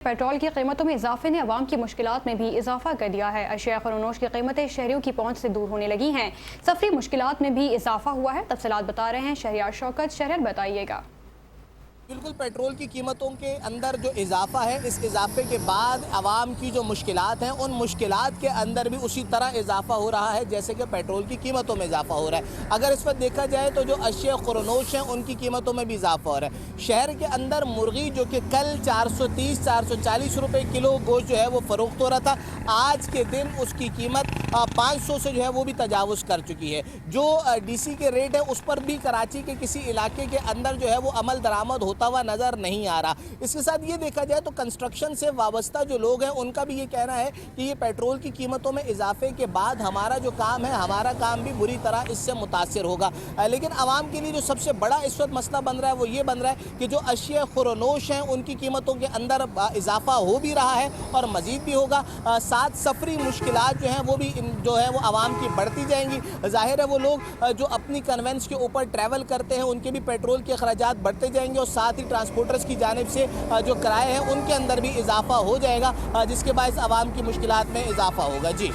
Petrol की कीमतों में इजाफे ने अवाम की मुश्किलात में भी इजाफा कर दिया है। अशिया ख़ुरनोश की कीमतें शहरियों की पहुंच से दूर होने लगी हैं। सफरी मुश्किलात में भी इजाफा हुआ है। तफसीलात बता रहे हैं शहरियार शौकत। शहरियार बताइएगा। बिल्कुल, पेट्रोल की कीमतों के अंदर जो इजाफा है, इस इजाफे के बाद आवाम की जो मुश्किलात हैं, उन मुश्किलात के अंदर भी उसी तरह इजाफा हो रहा है जैसे कि पेट्रोल की कीमतों में इजाफा हो रहा है। अगर इस वक्त देखा जाए तो जो अशिया ख़ुरनोश हैं उनकी कीमतों में भी इजाफा हो रहा है। शहर के अंदर मुर्गी जो कि कल 430-440 रुपये किलो गोश्त जो है वो फ़रोख्त हो रहा था, आज के दिन उसकी कीमत 500 से जो है वो भी तजावुज़ कर चुकी है। जो DC के रेट है उस पर भी कराची के किसी इलाके के अंदर जो है वो अमल दरामद होता हुआ नज़र नहीं आ रहा। इसके साथ ये देखा जाए तो कंस्ट्रक्शन से वाबस्ता जो लोग हैं उनका भी ये कहना है कि ये पेट्रोल की कीमतों में इजाफे के बाद हमारा जो काम है, हमारा काम भी बुरी तरह इससे मुतासिर होगा। लेकिन आवाम के लिए जो सबसे बड़ा इस वक्त मसला बन रहा है वो ये बन रहा है कि जो अशिया ख़ुरनोश हैं उनकी कीमतों के अंदर इजाफा हो भी रहा है और मज़ीद भी होगा। साथ सफरी मुश्किलात जो हैं वो भी जो है वो आवाम की बढ़ती जाएंगी। ज़ाहिर है वो लोग जो अपनी कन्वेंस के ऊपर ट्रैवल करते हैं उनके भी पेट्रोल के अखराजात बढ़ते जाएंगे और साथ ही ट्रांसपोर्टर्स की जानिब से जो किराए हैं उनके अंदर भी इजाफा हो जाएगा, जिसके बायस आवाम की मुश्किलात में इजाफा होगा। जी।